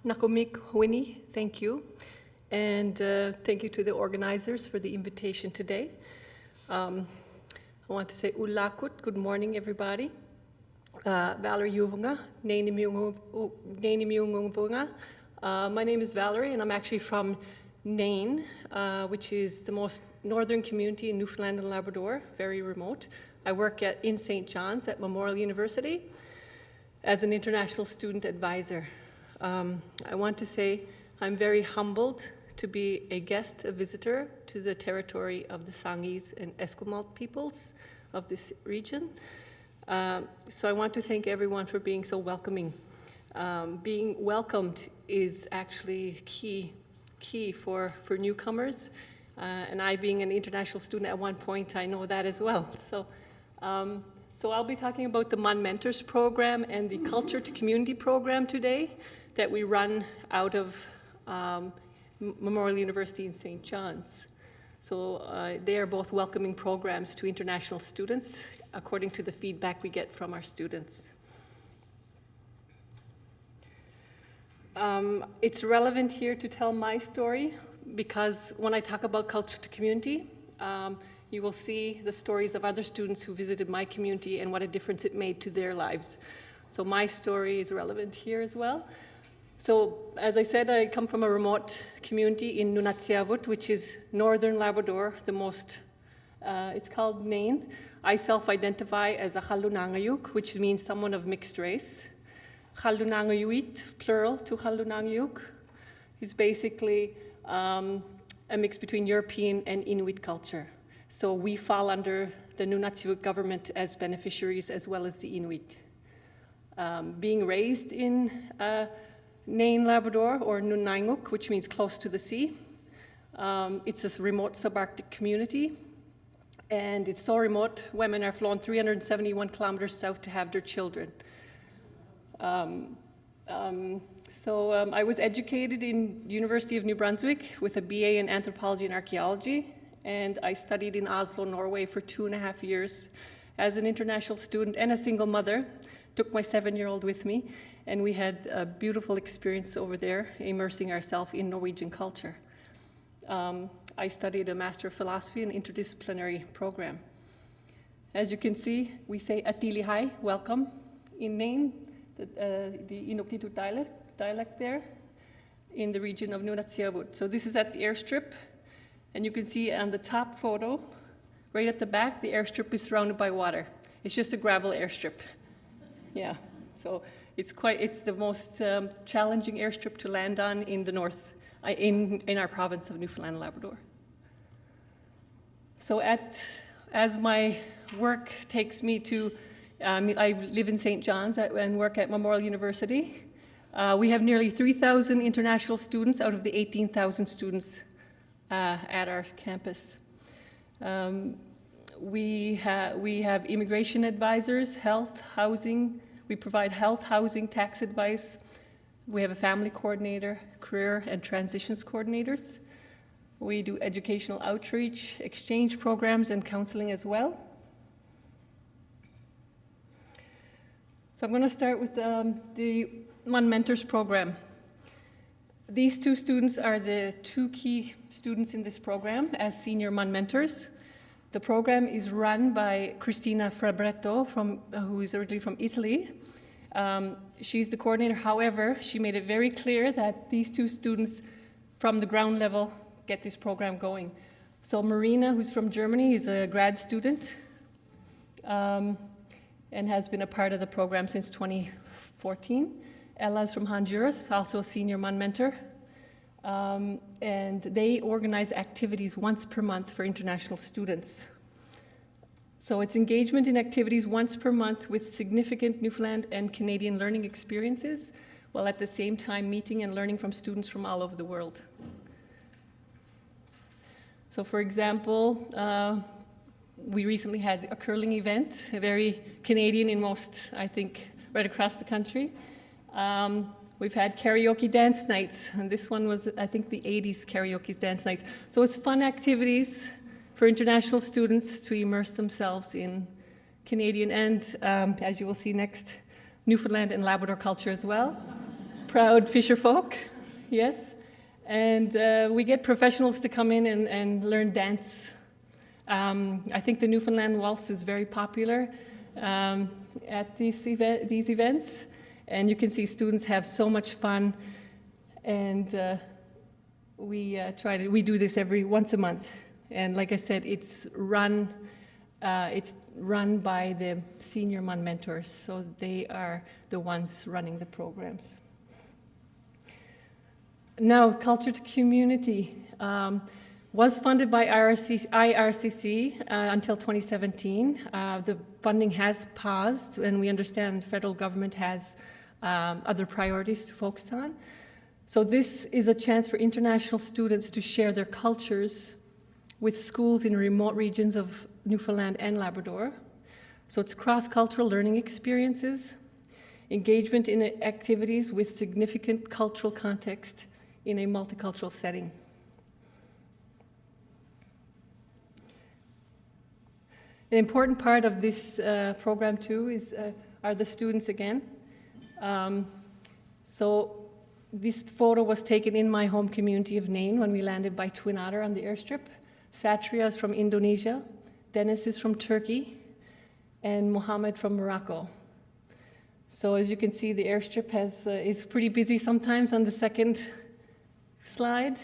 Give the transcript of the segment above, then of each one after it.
Nakomik, Winnie, thank you. And thank you to the organizers for the invitation today. I want to say ulakut, good morning everybody. Valeri Pilgrim, my name is Valerie and I'm actually from Nain, which is the most northern community in Newfoundland and Labrador, very remote. I work in St. John's at Memorial University as an international student advisor. I want to say I'm very humbled to be a guest, a visitor to the territory of the Sanghees and Esquimalt peoples of this region. So I want to thank everyone for being so welcoming. Being welcomed is actually key for newcomers. And I, being an international student at one point, I know that as well. So I'll be talking about the Monde Mentors program and the Culture to Community program today that we run out of Memorial University in St. John's. So they are both welcoming programs to international students according to the feedback we get from our students. It's relevant here to tell my story because when I talk about culture to community, you will see the stories of other students who visited my community and what a difference it made to their lives. So my story is relevant here as well. So, as I said, I come from a remote community in Nunatsiavut, which is northern Labrador, the most, it's called Nain. I self-identify as a Chalunangayuk, which means someone of mixed race. Chalunangayuit, plural to Chalunangayuk, is basically a mix between European and Inuit culture. So we fall under the Nunatsiavut government as beneficiaries as well as the Inuit. Being raised in Nain, Labrador, or Nunanguk, which means close to the sea. It's a remote subarctic community, and it's so remote, women are flown 371 kilometers south to have their children. I was educated in University of New Brunswick with a BA in Anthropology and Archaeology, and I studied in Oslo, Norway for 2.5 years as an international student and a single mother. Took my 7-year-old with me, and we had a beautiful experience over there, immersing ourselves in Norwegian culture. I studied a Master of Philosophy and interdisciplinary program. As you can see, we say Atili Hai, welcome, in Nain, the Inuktitut dialect there, in the region of Nunatsiavut. So this is at the airstrip, and you can see on the top photo, right at the back, the airstrip is surrounded by water. It's just a gravel airstrip. Yeah, so it's the most challenging airstrip to land on in the north, in our province of Newfoundland and Labrador. So as my work takes me to, I live in St. John's and work at Memorial University. We have nearly 3,000 international students out of the 18,000 students at our campus. We have immigration advisors, health, housing. We provide health, housing, tax advice. We have a family coordinator, career and transitions coordinators. We do educational outreach, exchange programs, and counseling as well. So I'm going to start with the Monde Mentors program. These two students are the two key students in this program as senior Monde Mentors. The program is run by Cristina Fabretto, who is originally from Italy. She's the coordinator. However, she made it very clear that these two students from the ground level get this program going. So Marina, who's from Germany, is a grad student and has been a part of the program since 2014. Ella's from Honduras, also a senior Monde Mentor. And they organize activities once per month for international students. So it's engagement in activities once per month with significant Newfoundland and Canadian learning experiences, while at the same time meeting and learning from students from all over the world. So for example, we recently had a curling event, a very Canadian in most, I think, right across the country. We've had karaoke dance nights, and this one was, I think, the 80s karaoke dance nights. So it's fun activities for international students to immerse themselves in Canadian and, as you will see next, Newfoundland and Labrador culture as well. proud fisher folk, yes. And we get professionals to come in and learn dance. I think the Newfoundland waltz is very popular at these events. And you can see students have so much fun. And we do this once a month. And like I said, it's run by the senior Monde mentors. So they are the ones running the programs. Now, Culture to Community was funded by IRCC until 2017. The funding has paused, and we understand the federal government has other priorities to focus on. So this is a chance for international students to share their cultures with schools in remote regions of Newfoundland and Labrador. So it's cross-cultural learning experiences, engagement in activities with significant cultural context in a multicultural setting. An important part of this program too are the students again. So this photo was taken in my home community of Nain when we landed by Twin Otter on the airstrip. Satria is from Indonesia, Dennis is from Turkey, and Mohammed from Morocco. So as you can see, the airstrip is pretty busy sometimes on the second slide,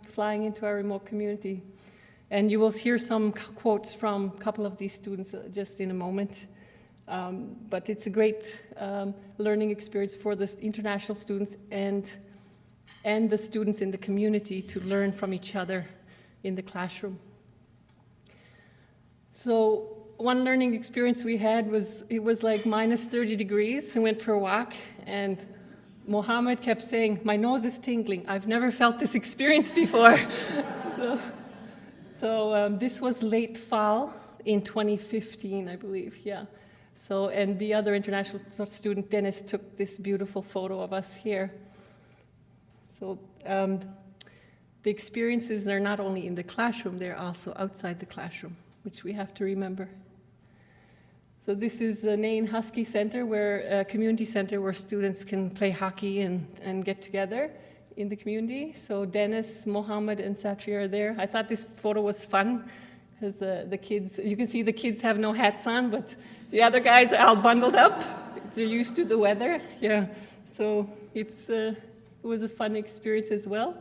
flying into our remote community. And you will hear some quotes from a couple of these students just in a moment. But it's a great learning experience for the international students and the students in the community to learn from each other in the classroom. So one learning experience we had was, it was like minus 30 degrees. We went for a walk, and Mohammed kept saying, "My nose is tingling. I've never felt this experience before." So this was late fall in 2015, I believe, yeah. So, and the other international student, Dennis, took this beautiful photo of us here. So the experiences are not only in the classroom, they're also outside the classroom, which we have to remember. So this is the Nain Husky Center, a community center where students can play hockey and get together in the community. So Dennis, Mohammed, and Satri are there. I thought this photo was fun because the kids, you can see the kids have no hats on, but the other guys are all bundled up. They're used to the weather, yeah. So it was a fun experience as well.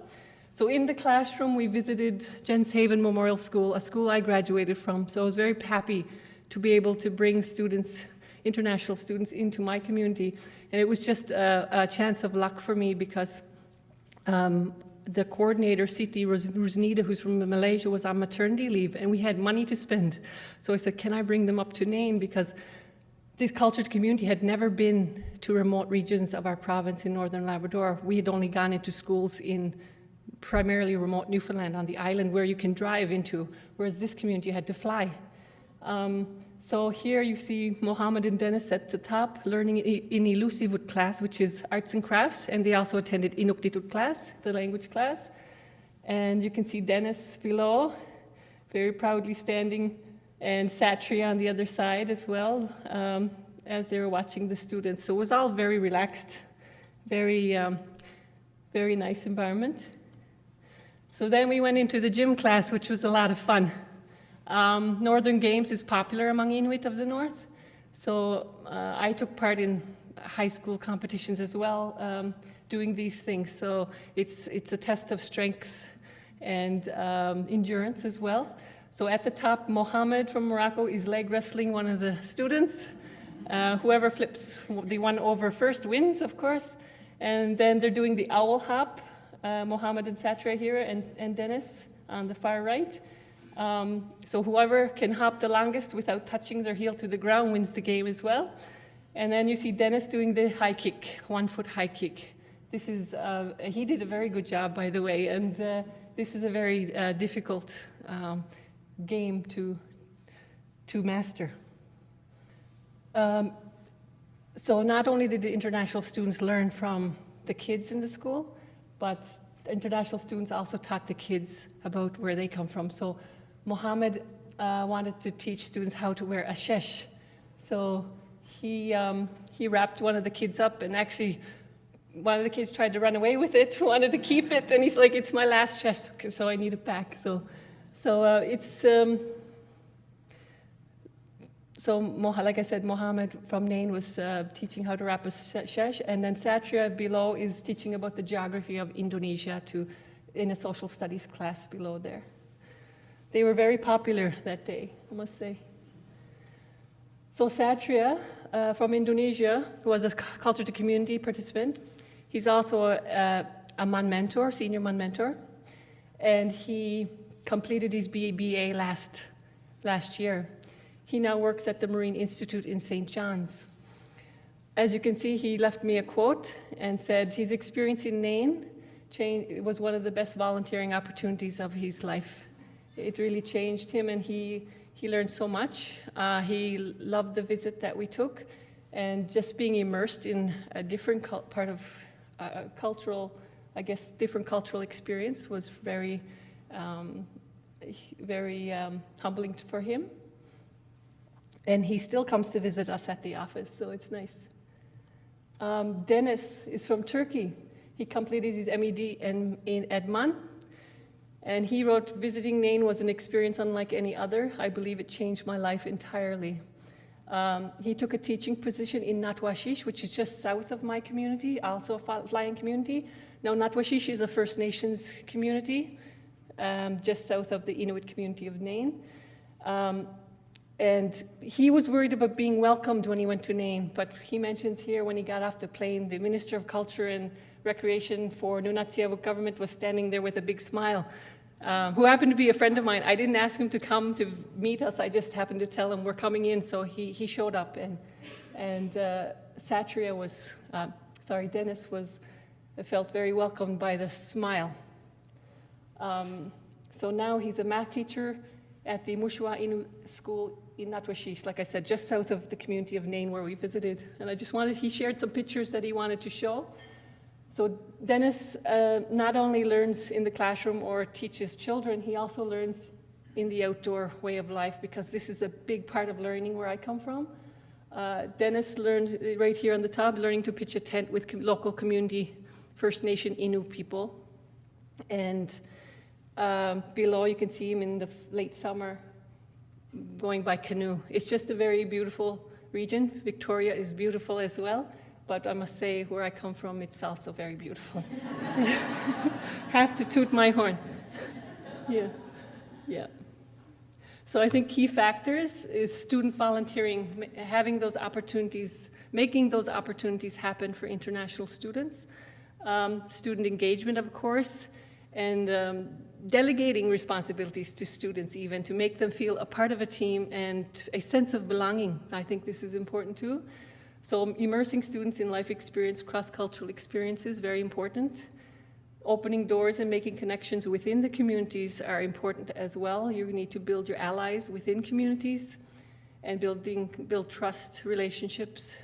So in the classroom, we visited Jens Haven Memorial School, a school I graduated from. So I was very happy to be able to bring students, international students, into my community. And it was just a chance of luck for me because the coordinator, Siti Rusnida, who's from Malaysia, was on maternity leave, and we had money to spend. So I said, can I bring them up to Nain? Because this cultured community had never been to remote regions of our province in northern Labrador. We had only gone into schools in primarily remote Newfoundland on the island where you can drive into, whereas this community had to fly. So here you see Mohammed and Dennis at the top learning in Ilusivut class, which is arts and crafts, and they also attended Inuktitut class, the language class. And you can see Dennis below, very proudly standing, and Satri on the other side as well, as they were watching the students. So it was all very relaxed, very, very nice environment. So then we went into the gym class, which was a lot of fun. Northern Games is popular among Inuit of the North. So I took part in high school competitions as well, doing these things. So it's a test of strength and endurance as well. So at the top, Mohammed from Morocco is leg wrestling one of the students. Whoever flips the one over first wins, of course. And then they're doing the owl hop, Mohammed and Satra here, and Dennis on the far right. So whoever can hop the longest without touching their heel to the ground wins the game as well. And then you see Dennis doing the high kick, 1 foot high kick. This is, he did a very good job, by the way, and this is a very difficult game to master. So not only did the international students learn from the kids in the school, but international students also taught the kids about where they come from. So Mohammed wanted to teach students how to wear a shesh. So he wrapped one of the kids up and actually one of the kids tried to run away with it, wanted to keep it, and he's like, it's my last chest, so I need it back. So like I said, Mohammed from Nain was teaching how to wrap a shesh, and then Satria below is teaching about the geography of Indonesia in a social studies class below there. They were very popular that day, I must say. So Satria from Indonesia was a culture to community participant. He's also a Monde mentor, senior Monde mentor, and he completed his BA last year. He now works at the Marine Institute in St. John's. As you can see, he left me a quote and said his experience in Nain was one of the best volunteering opportunities of his life. It really changed him, and he learned so much. He loved the visit that we took, and just being immersed in a different part of cultural, I guess, different cultural experience was very, very humbling for him. And he still comes to visit us at the office, so it's nice. Dennis is from Turkey. He completed his MED in Edman, and he wrote, visiting Nain was an experience unlike any other. I believe it changed my life entirely. He took a teaching position in Natwashish, which is just south of my community, also a flying community. Now, Natwashish is a First Nations community, just south of the Inuit community of Nain. And he was worried about being welcomed when he went to Nain, but he mentions here when he got off the plane, the Minister of Culture and Recreation for Nunatsiavut government was standing there with a big smile, who happened to be a friend of mine. I didn't ask him to come to meet us, I just happened to tell him we're coming in, so he showed up, and Satria was, Dennis felt very welcomed by the smile. So now he's a math teacher at the Mushwa Inu School in Natwashish, like I said, just south of the community of Nain where we visited. And he shared some pictures that he wanted to show. So Dennis not only learns in the classroom or teaches children, he also learns in the outdoor way of life, because this is a big part of learning where I come from. Dennis learned right here on the top, learning to pitch a tent with local community First Nation Innu people. And below you can see him in the late summer going by canoe. It's just a very beautiful region. Victoria is beautiful as well, but I must say where I come from, it's also very beautiful. Have to toot my horn. Yeah. So I think key factors is student volunteering, having those opportunities, making those opportunities happen for international students, student engagement, of course, and delegating responsibilities to students even, to make them feel a part of a team and a sense of belonging. I think this is important too. So immersing students in life experience, cross-cultural experiences, very important. Opening doors and making connections within the communities are important as well. You need to build your allies within communities and build trust relationships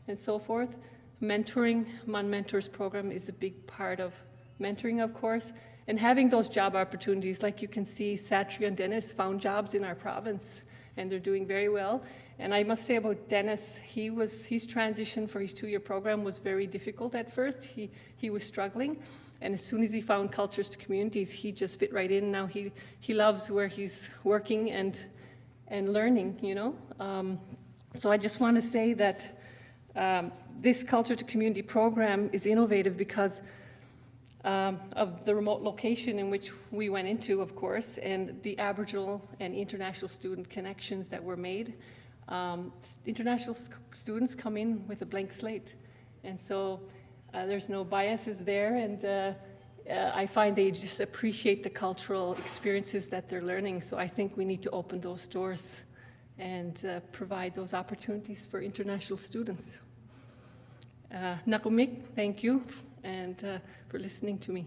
and so forth. Mentoring, Monde Mentors program is a big part of mentoring, of course. And having those job opportunities, like you can see, Satria and Dennis found jobs in our province, and they're doing very well. And I must say about Dennis, his transition for his 2-year program was very difficult at first. He was struggling, and as soon as he found cultures to communities, he just fit right in. Now he loves where he's working and learning, you know. So I just want to say that this culture to community program is innovative because of the remote location in which we went into, of course, and the Aboriginal and international student connections that were made. International students come in with a blank slate, and so there's no biases there, and I find they just appreciate the cultural experiences that they're learning. So I think we need to open those doors and provide those opportunities for international students. Nakumik, thank you, and for listening to me.